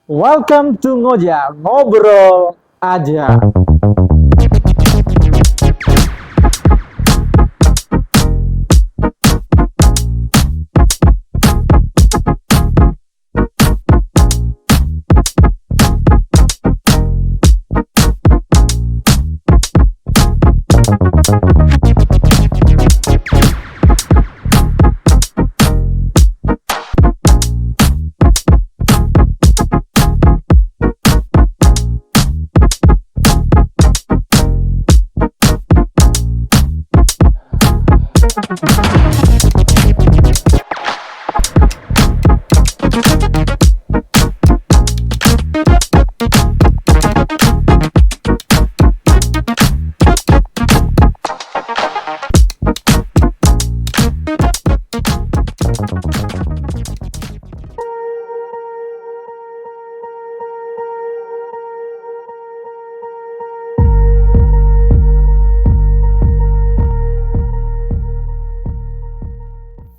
Welcome to Ngoja, ngobrol aja.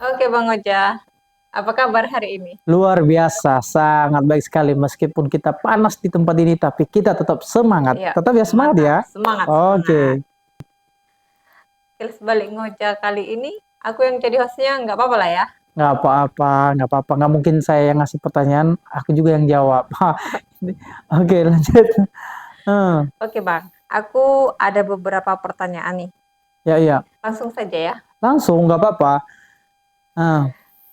Oke Bang Oja, apa kabar hari ini? Luar biasa, sangat baik sekali. Meskipun kita panas di tempat ini, tapi kita tetap semangat. Iya, Tetap ya semangat ya. semangat, Oke. Kilas balik Ngoja kali ini, aku yang jadi hostnya nggak apa-apa lah ya. Nggak apa-apa, nggak apa-apa. Nggak mungkin saya yang ngasih pertanyaan, aku juga yang jawab. Oke, lanjut. Oke Bang, aku ada beberapa pertanyaan nih. Ya, iya. Langsung saja ya. Langsung, nggak apa-apa.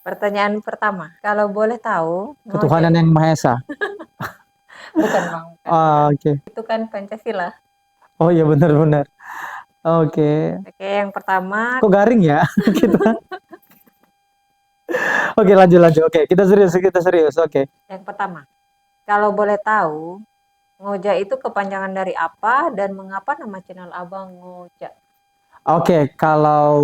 Pertanyaan pertama, kalau boleh tahu, Ketuhanan yang Maha Esa. bukan Bang, bukan. Oke. Itu kan Pancasila. Oh iya, benar-benar. Oke. Oke, yang pertama, Kok garing ya? Kita. Oke, lanjut. Oke, kita serius. Oke. yang pertama, kalau boleh tahu, Ngoja itu kepanjangan dari apa dan mengapa nama channel Abang Ngoja? Oke, kalau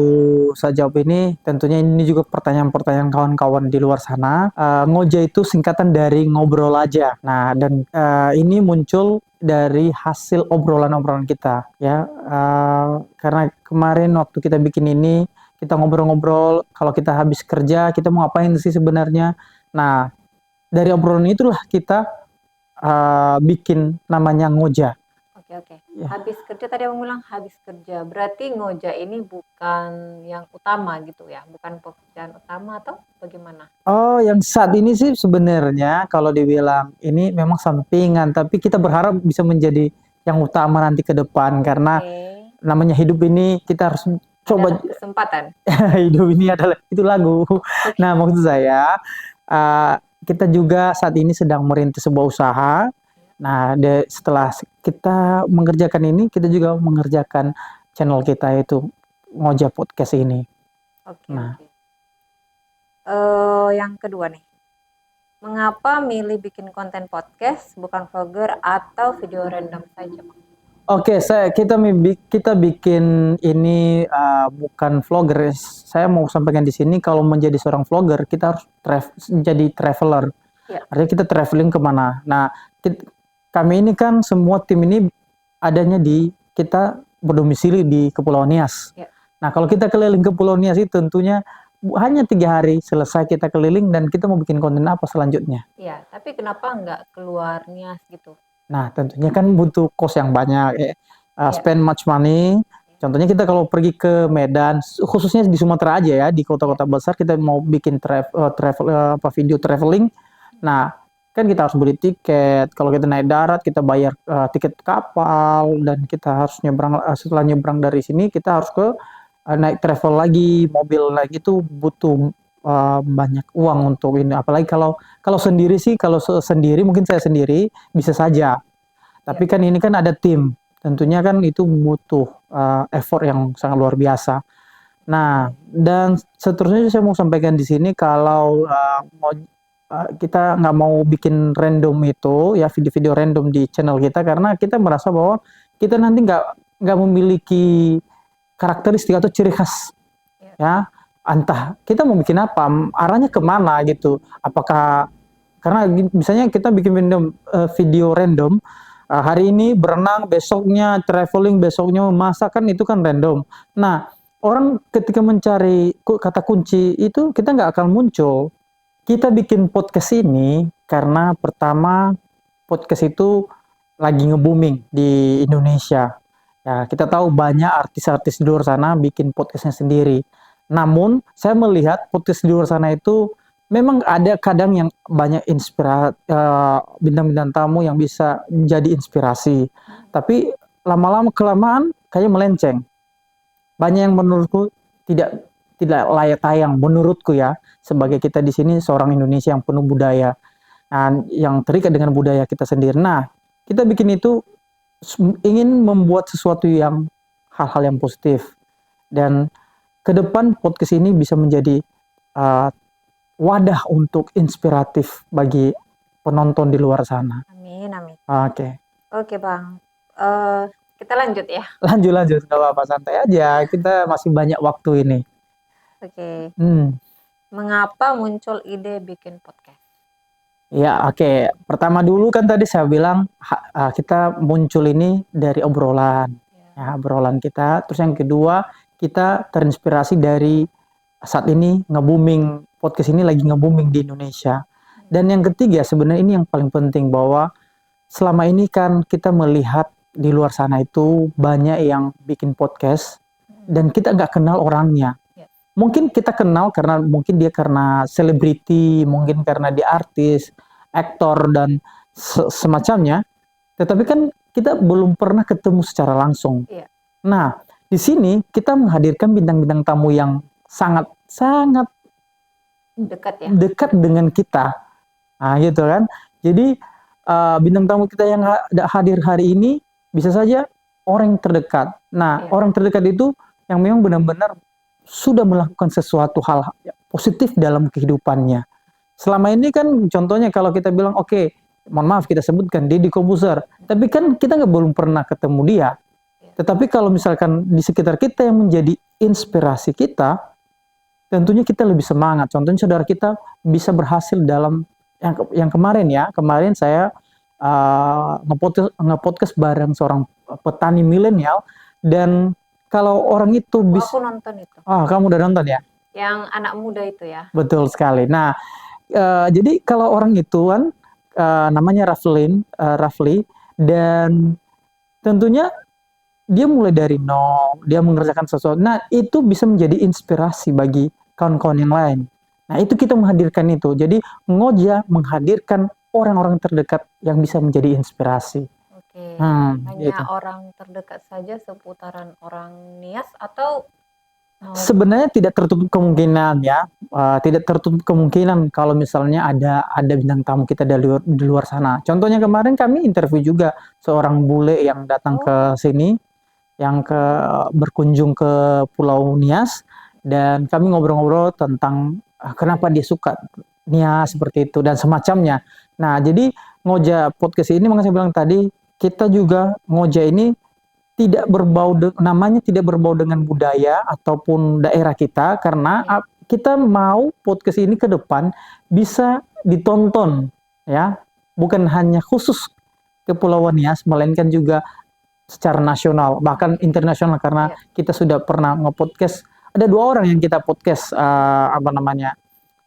saya jawab ini, tentunya ini juga pertanyaan-pertanyaan kawan-kawan di luar sana. Ngoja itu singkatan dari ngobrol aja. Nah, dan ini muncul dari hasil obrolan-obrolan kita, ya. Karena kemarin waktu kita bikin ini, kita ngobrol-ngobrol. Kalau kita habis kerja, kita mau ngapain sih sebenarnya? Nah, dari obrolan itulah kita bikin namanya Ngoja. Oke. Ya. Habis kerja tadi Abang bilang habis kerja. Berarti Ngoja ini bukan yang utama gitu ya, bukan pekerjaan utama atau bagaimana? Oh, yang saat ini sih sebenarnya kalau dibilang ini memang sampingan, tapi kita berharap bisa menjadi yang utama nanti ke depan karena namanya hidup ini kita harus coba kesempatan. hidup ini adalah itu lagu. Nah, maksud saya kita juga saat ini sedang merintis sebuah usaha. Nah, setelah kita mengerjakan ini, kita juga mengerjakan channel kita yaitu Ngoja Podcast ini. Oke. Yang kedua nih, mengapa milih bikin konten podcast bukan vlogger atau video random saja, Bang? Oke, kita bikin ini bukan vlogger. Saya mau sampaikan di sini kalau menjadi seorang vlogger kita harus jadi traveler. Ya. Artinya kita traveling kemana. Nah, kami ini kan semua tim ini adanya kita berdomisili di Kepulauan Nias. Ya. Nah, kalau kita keliling Kepulauan Nias itu tentunya hanya 3 hari selesai kita keliling dan kita mau bikin konten apa selanjutnya. Iya, tapi kenapa nggak keluar Nias gitu? Nah, tentunya kan butuh kos yang banyak, spend much money. Contohnya kita kalau pergi ke Medan, khususnya di Sumatera aja ya, di kota-kota besar kita mau bikin video traveling. Nah, kan kita harus beli tiket. Kalau kita naik darat, kita bayar tiket kapal dan kita harus nyebrang. Setelah nyebrang dari sini, kita harus naik travel lagi, mobil lagi itu butuh banyak uang untuk ini. Apalagi kalau sendiri sih, mungkin saya sendiri bisa saja. Tapi kan ini kan ada tim. Tentunya kan itu butuh effort yang sangat luar biasa. Nah, dan seterusnya saya mau sampaikan di sini kalau kita nggak mau bikin random itu ya video-video random di channel kita karena kita merasa bahwa kita nanti nggak memiliki karakteristik atau ciri khas ya, entah kita mau bikin apa, arahnya kemana gitu, apakah karena misalnya kita bikin video random hari ini berenang, besoknya traveling, besoknya memasak, kan itu kan random. Nah, orang ketika mencari kata kunci itu kita nggak akan muncul. Kita bikin podcast ini karena pertama podcast itu lagi nge-booming di Indonesia. Ya, kita tahu banyak artis-artis di luar sana bikin podcastnya sendiri. Namun, saya melihat podcast di luar sana itu memang ada kadang yang banyak bintang-bintang tamu yang bisa jadi inspirasi. Tapi lama-lama kelamaan kayaknya melenceng. Banyak yang menurutku tidak tidak layak tayang menurutku ya, sebagai kita di sini seorang Indonesia yang penuh budaya, yang terikat dengan budaya kita sendiri. Nah, kita bikin itu ingin membuat sesuatu yang hal-hal yang positif, dan ke depan podcast ini bisa menjadi uh, wadah untuk inspiratif bagi penonton di luar sana. Amin, amin. Oke. Oke, Bang. Kita lanjut ya. Lanjut, nggak apa-apa, santai aja. Kita masih banyak waktu ini. Oke. Hmm. Mengapa muncul ide bikin podcast? Ya, oke. Pertama dulu kan tadi saya bilang kita muncul ini dari obrolan. Ya, obrolan kita. Terus yang kedua, kita terinspirasi dari saat ini nge-booming, podcast ini lagi nge-booming di Indonesia. Dan yang ketiga, sebenarnya ini yang paling penting, bahwa selama ini kan kita melihat di luar sana itu banyak yang bikin podcast dan kita nggak kenal orangnya. Mungkin kita kenal karena mungkin dia karena selebriti, mungkin karena dia artis, aktor, dan semacamnya. Tetapi kan kita belum pernah ketemu secara langsung. Nah, di sini kita menghadirkan bintang-bintang tamu yang sangat dekat dengan kita. Nah, gitu kan. Jadi bintang tamu kita yang hadir hari ini bisa saja orang yang terdekat. Nah, orang terdekat itu yang memang benar-benar sudah melakukan sesuatu hal positif dalam kehidupannya. Selama ini kan contohnya kalau kita bilang, oke, mohon maaf kita sebutkan Deddy Corbuzier, tapi kan kita belum pernah ketemu dia. Tetapi kalau misalkan di sekitar kita yang menjadi inspirasi kita, tentunya kita lebih semangat. Contohnya saudara kita bisa berhasil dalam yang kemarin ya. Kemarin saya nge-podcast bareng seorang petani milenial, dan kalau orang itu bisa... Aku nonton itu. Kamu udah nonton ya? Yang anak muda itu ya? Betul sekali. Nah, jadi kalau orang itu kan namanya Rafli, dan tentunya dia mulai dari nol, dia mengerjakan sesuatu. Nah, itu bisa menjadi inspirasi bagi kawan-kawan yang lain. Nah, itu kita menghadirkan itu. Jadi, Ngoja menghadirkan orang-orang terdekat yang bisa menjadi inspirasi. Oke. Hanya gitu. Orang terdekat saja seputaran orang Nias atau sebenarnya tidak tertutup kemungkinan ya, tidak tertutup kemungkinan kalau misalnya ada bintang tamu kita di luar sana. Contohnya kemarin kami interview juga seorang bule yang datang ke sini, yang berkunjung ke Pulau Nias, dan kami ngobrol-ngobrol tentang kenapa dia suka Nias seperti itu dan semacamnya. Nah, jadi Ngoja podcast ini, makanya saya bilang tadi, kita juga Ngoja ini tidak namanya tidak berbau dengan budaya ataupun daerah kita, karena kita mau podcast ini ke depan bisa ditonton ya, bukan hanya khusus Kepulauan Nias, melainkan juga secara nasional, bahkan internasional, karena kita sudah pernah nge-podcast. Ada 2 orang yang kita podcast,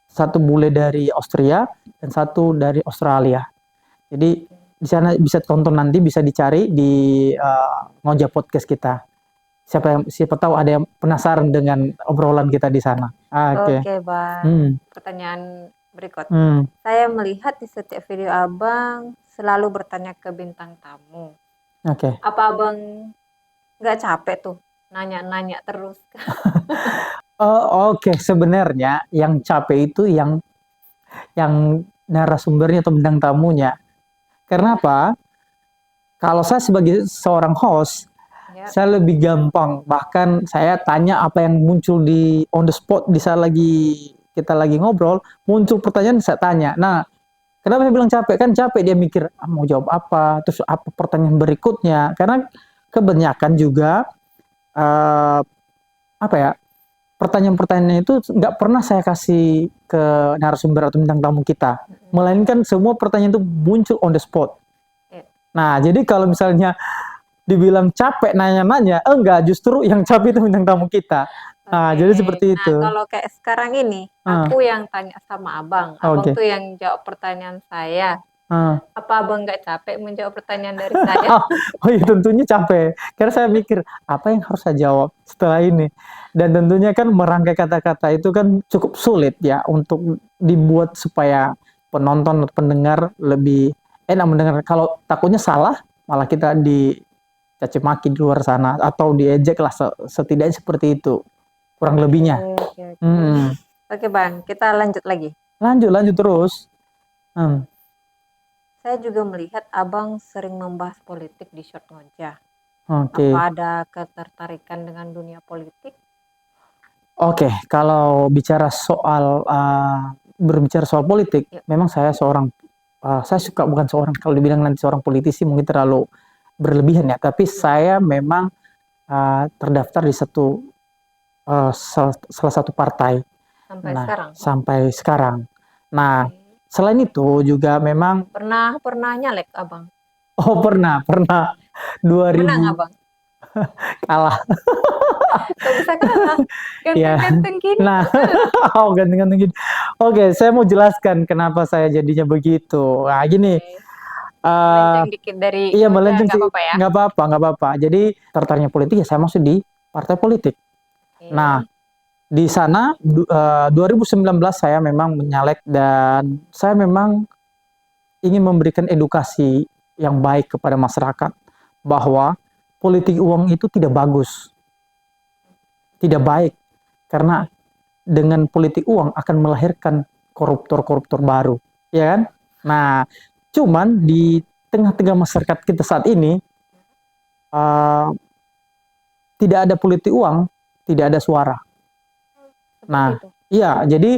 satu bule dari Austria dan satu dari Australia. Jadi di sana bisa tonton, nanti bisa dicari di Ngoja podcast kita. Siapa tahu ada yang penasaran dengan obrolan kita di sana. Oke, Bang. Pertanyaan berikut. Saya melihat di setiap video Abang selalu bertanya ke bintang tamu. Oke. Apa Abang nggak capek tuh nanya-nanya terus? Oke. Sebenarnya yang capek itu yang narasumbernya atau bintang tamunya. Karena apa? Kalau saya sebagai seorang host, saya lebih gampang. Bahkan saya tanya apa yang muncul di on the spot di saat kita lagi ngobrol, muncul pertanyaan saya tanya. Nah, kenapa saya bilang capek? Kan capek dia mikir mau jawab apa, terus apa pertanyaan berikutnya. Karena kebanyakan juga pertanyaan-pertanyaan itu nggak pernah saya kasih ke narasumber atau bintang tamu kita, melainkan semua pertanyaan itu muncul on the spot. Nah, jadi kalau misalnya dibilang capek nanya-nanya, enggak, justru yang capek itu bintang tamu kita. Jadi seperti Nah, itu. kalau kayak sekarang ini, Ah, aku yang tanya sama abang. Abang oke. tuh yang jawab pertanyaan saya. Ah. Apa abang nggak capek menjawab pertanyaan dari saya? Oh iya tentunya capek. Karena saya mikir apa yang harus saya jawab setelah ini. Dan tentunya kan merangkai kata-kata itu kan cukup sulit ya untuk dibuat supaya penonton atau pendengar lebih enak mendengar. Kalau takutnya salah, malah kita dicaci maki di luar sana atau diejek lah setidaknya seperti itu. Kurang lebihnya. Oke, oke. Hmm. Oke, Bang, kita lanjut lagi. Lanjut terus. Hmm. Saya juga melihat abang sering membahas politik di short ngojah. Oke. Apa ada ketertarikan dengan dunia politik? Oke, kalau berbicara soal politik, Ya, memang saya suka bukan seorang kalau dibilang nanti seorang politisi mungkin terlalu berlebihan ya, tapi saya memang terdaftar di salah satu partai. sampai Nah, sekarang. sampai sekarang. Nah, Oke. selain itu juga memang Pernah nyalek abang? pernah Menang 2000 abang? kalah Kok bisa kalah? ya. Ganteng-ganteng gini Nah, kok kalah? ganti-ganti gini. Oke, saya mau jelaskan kenapa saya jadinya begitu. Nah, gini, Oke. eh Melenceng dikit dari iya ngojah, melenceng nggak sih, apa-apa ya? nggak apa-apa. Jadi tertariknya politik ya saya masuk di partai politik. Nah, Oke. di sana 2019 saya memang menyalek dan saya memang ingin memberikan edukasi yang baik kepada masyarakat bahwa politik uang itu tidak bagus, tidak baik karena dengan politik uang akan melahirkan koruptor-koruptor baru, ya kan? Nah, cuman di tengah-tengah masyarakat kita saat ini uh, tidak ada politik uang, tidak ada suara. Seperti Nah, itu. iya, jadi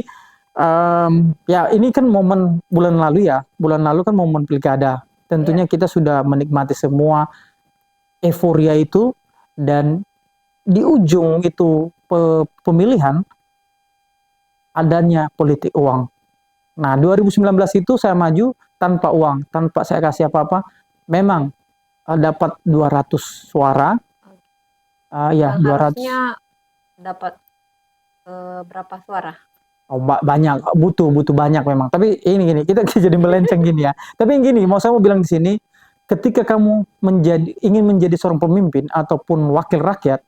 ya ini kan momen bulan lalu ya, bulan lalu kan momen pilkada. Iya. Tentunya kita sudah menikmati semua euforia itu dan di ujung itu pemilihan adanya politik uang. Nah, 2019 itu saya maju tanpa uang, tanpa saya kasih apa-apa. Memang dapat 200 suara, ya Yang 200. harusnya dapat berapa suara? Oh, banyak, butuh banyak memang. Tapi ini gini, kita jadi melenceng gini ya. Tapi gini, saya mau bilang di sini, ketika kamu ingin menjadi seorang pemimpin ataupun wakil rakyat,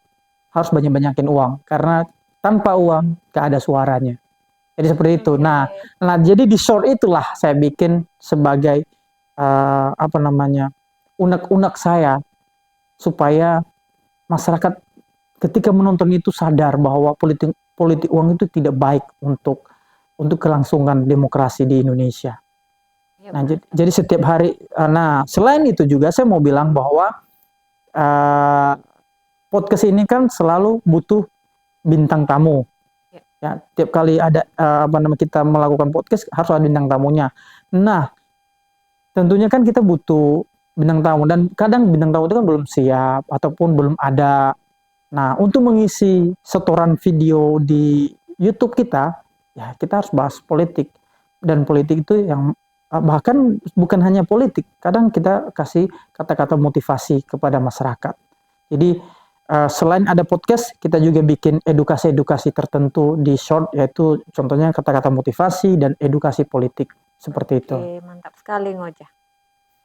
harus banyak-banyakin uang. Karena tanpa uang, gak ada suaranya. Jadi seperti itu. Oke. Nah, jadi di short itulah saya bikin sebagai apa namanya unek-unek saya supaya masyarakat ketika menonton itu sadar bahwa politik politik uang itu tidak baik untuk kelangsungan demokrasi di Indonesia. Iya, Nah, benar sekali. jadi setiap hari. Nah, selain itu juga saya mau bilang bahwa uh, podcast ini kan selalu butuh bintang tamu. Ya. Ya, tiap kali ada kita melakukan podcast harus ada bintang tamunya. Nah, tentunya kan kita butuh bintang tamu dan kadang bintang tamu itu kan belum siap ataupun belum ada. Nah, untuk mengisi setoran video di YouTube kita, ya kita harus bahas politik. Dan politik itu yang bahkan bukan hanya politik, kadang kita kasih kata-kata motivasi kepada masyarakat. Jadi selain ada podcast, kita juga bikin edukasi-edukasi tertentu di short, yaitu contohnya kata-kata motivasi dan edukasi politik seperti itu. Oke, mantap sekali ngojah.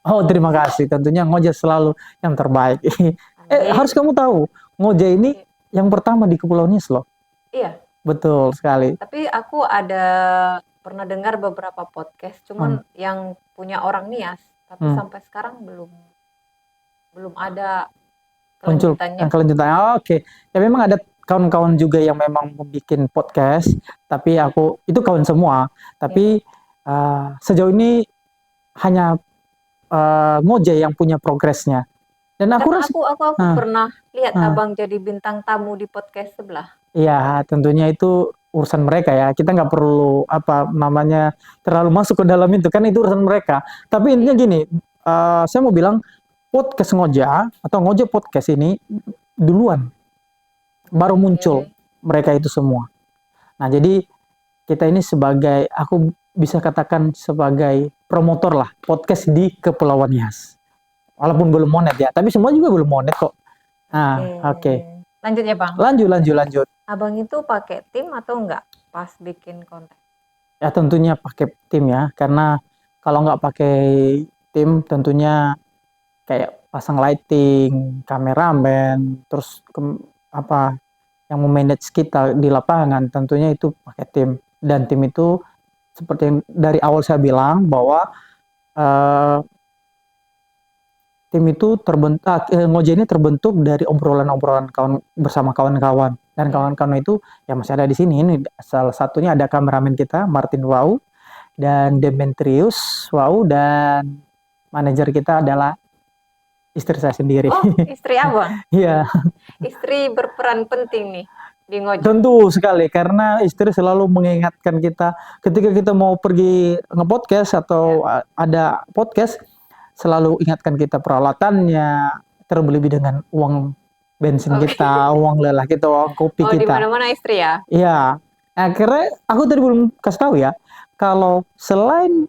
Oh, terima kasih. Tentunya Ngojek selalu yang terbaik. Harus kamu tahu, Ngojek ini yang pertama di Kepulauan Nias loh. Iya. Betul sekali. Tapi aku pernah dengar beberapa podcast, cuman yang punya orang Nias, tapi sampai sekarang belum ada Muncul kelanjutannya. kelanjutannya. Oke. Ya memang ada kawan-kawan juga yang memang membuat podcast, tapi itu kawan semua. Tapi sejauh ini hanya Ngojek yang punya progresnya. Dan aku Karena rasa aku pernah lihat abang jadi bintang tamu di podcast sebelah. iya, tentunya itu urusan mereka ya. Kita nggak perlu terlalu masuk ke dalam itu kan itu urusan mereka. Tapi intinya gini, saya mau bilang podcast Ngoja atau Ngoja podcast ini duluan baru muncul mereka itu semua. Nah, jadi kita ini aku bisa katakan sebagai promotor lah podcast di Kepulauan Nias. Walaupun belum monet ya, tapi semua juga belum monet kok. Nah, oke. Lanjut ya, Bang. Lanjut. Abang itu pakai tim atau enggak pas bikin konten? Ya tentunya pakai tim ya, karena kalau nggak pakai tim tentunya kayak pasang lighting, kameramen, terus apa yang memanage kita di lapangan tentunya itu pakai tim. Dan tim itu seperti yang dari awal saya bilang bahwa eh, tim itu Ngoja ini terbentuk dari obrolan-obrolan bersama kawan-kawan, dan kawan-kawan itu ya masih ada di sini. Ini salah satunya ada kameramen kita Martin Wau dan Demetrius Wau, dan manajer kita adalah istri saya sendiri. Oh, istri abang. Iya, Istri berperan penting nih di Ngojo. tentu sekali karena istri selalu mengingatkan kita ketika kita mau pergi nge-podcast atau ada podcast, selalu ingatkan kita peralatannya, terlebih dengan uang bensin kita, uang lelah kita, uang kopi Oh, di kita. mana-mana istri ya? Iya. Nah, karena aku tadi belum kasih tahu ya, kalau selain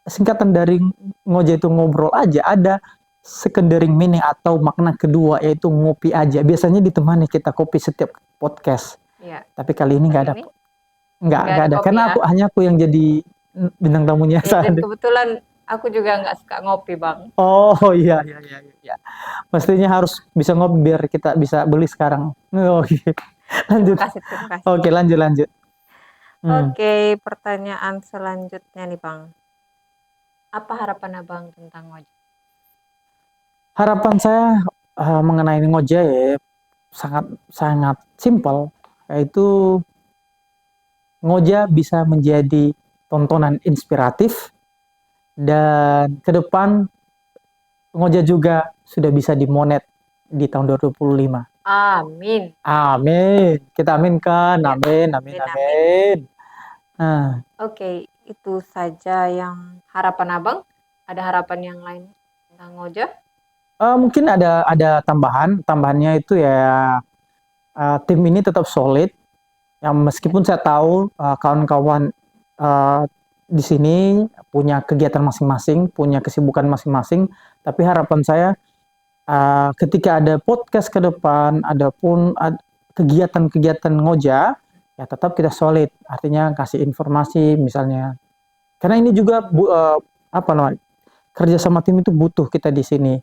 singkatan dari Ngoja itu ngobrol aja, ada secondary meaning atau makna kedua, yaitu ngopi aja. Biasanya ditemani kita kopi setiap podcast. Iya. Tapi kali ini nggak ada. Ini Nggak ada. kopi Karena ya? hanya aku yang jadi bintang tamunya Ya, saat dan ini. kebetulan aku juga nggak suka ngopi, Bang. Oh iya. Pastinya harus bisa ngopi biar kita bisa beli sekarang. Oke. Lanjut. Terima kasih. Oke, lanjut. Oke, pertanyaan selanjutnya nih, Bang. Apa harapan Abang tentang Ngoja? Harapan saya mengenai Ngoja ya sangat simpel, yaitu Ngoja bisa menjadi tontonan inspiratif, dan ke depan Ngoja juga sudah bisa dimonet di tahun 2025. Amin. Amin. Kita aminkan. Amin. Nah, Oke, itu saja yang harapan Abang. Ada harapan yang lain tentang Ngoja? mungkin ada tambahannya itu ya, tim ini tetap solid. Ya, meskipun saya tahu kawan-kawan di sini punya kegiatan masing-masing, punya kesibukan masing-masing, tapi harapan saya ketika ada podcast ke depan, kegiatan-kegiatan Ngoja, ya tetap kita solid. Artinya kasih informasi misalnya. Karena ini juga kerja sama tim itu butuh kita di sini.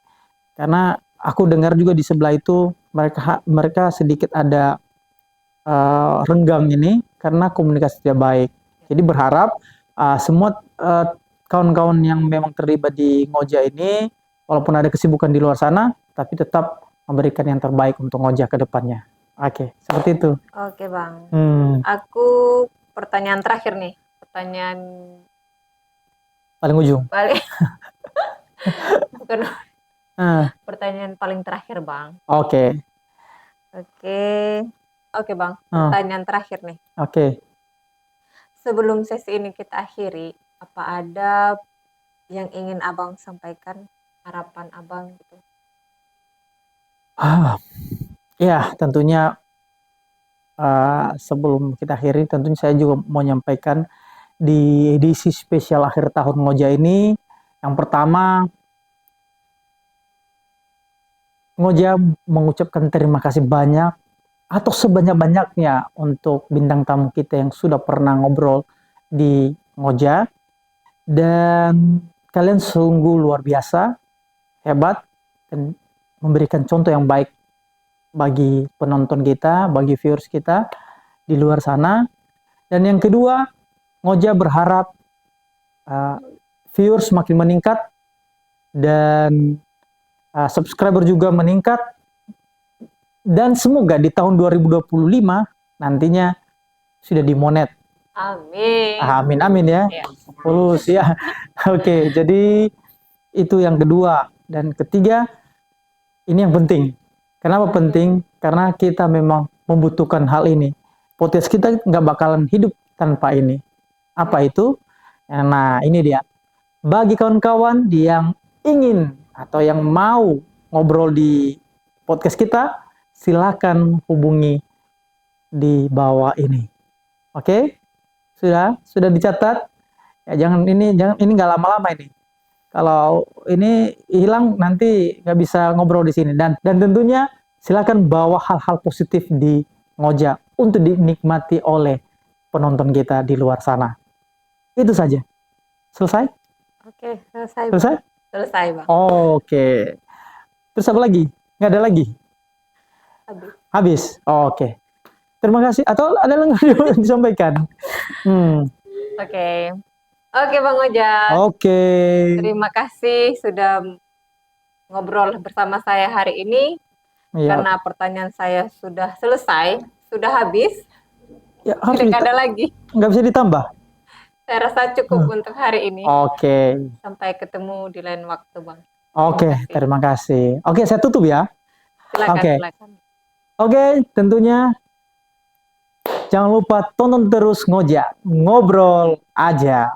Karena aku dengar juga di sebelah itu mereka sedikit ada renggang ini karena komunikasi tidak baik. Jadi berharap semua kawan-kawan yang memang terlibat di Ngoja ini, walaupun ada kesibukan di luar sana, tapi tetap memberikan yang terbaik untuk Ngoja ke depannya. Oke, seperti itu. Oke, Bang. Aku pertanyaan terakhir nih. Pertanyaan paling ujung. Bukan. Pertanyaan paling terakhir, Bang. Oke, Bang. Pertanyaan terakhir nih. Oke. Sebelum sesi ini kita akhiri, apa ada yang ingin Abang sampaikan, harapan Abang gitu? Ya, tentunya sebelum kita akhiri, tentunya saya juga mau menyampaikan di edisi spesial akhir tahun Ngoja ini, yang pertama, Ngoja mengucapkan terima kasih banyak atau sebanyak-banyaknya untuk bintang tamu kita yang sudah pernah ngobrol di Ngoja, dan kalian sungguh luar biasa, hebat, dan memberikan contoh yang baik bagi penonton kita, bagi viewers kita di luar sana. Dan yang kedua, Ngoja berharap viewers makin meningkat dan subscriber juga meningkat, dan semoga di tahun 2025 nantinya sudah dimonet. Amin ya. Fulus ya. Oke, jadi itu yang kedua. Dan ketiga, ini yang penting. Kenapa penting? Karena kita memang membutuhkan hal ini. Podcast kita nggak bakalan hidup tanpa ini. Apa itu? Nah, ini dia. Bagi kawan-kawan yang ingin atau yang mau ngobrol di podcast kita, silakan hubungi di bawah ini. Oke? Sudah dicatat? Ya, jangan ini nggak lama-lama ini. Kalau ini hilang nanti nggak bisa ngobrol di sini. Dan tentunya silakan bawa hal-hal positif di Ngoja untuk dinikmati oleh penonton kita di luar sana. Itu saja. Selesai? Oke, selesai, Bang. Selesai? Selesai, Bang. Oke. Terus apa lagi? Nggak ada lagi? Habis. Habis? Oke. Terima kasih. Atau ada yang mau disampaikan? Oke. Oke, Bang Ojak. Oke. Terima kasih sudah ngobrol bersama saya hari ini. Iya. Karena pertanyaan saya sudah selesai, sudah habis, Ya, harus tidak ada lagi. nggak bisa ditambah. Saya rasa cukup untuk hari ini. Oke. Sampai ketemu di lain waktu, Bang. Oke, terima kasih. Oke, saya tutup ya. Silakan, Oke. silakan. Oke, tentunya jangan lupa tonton terus Ngoja, ngobrol aja.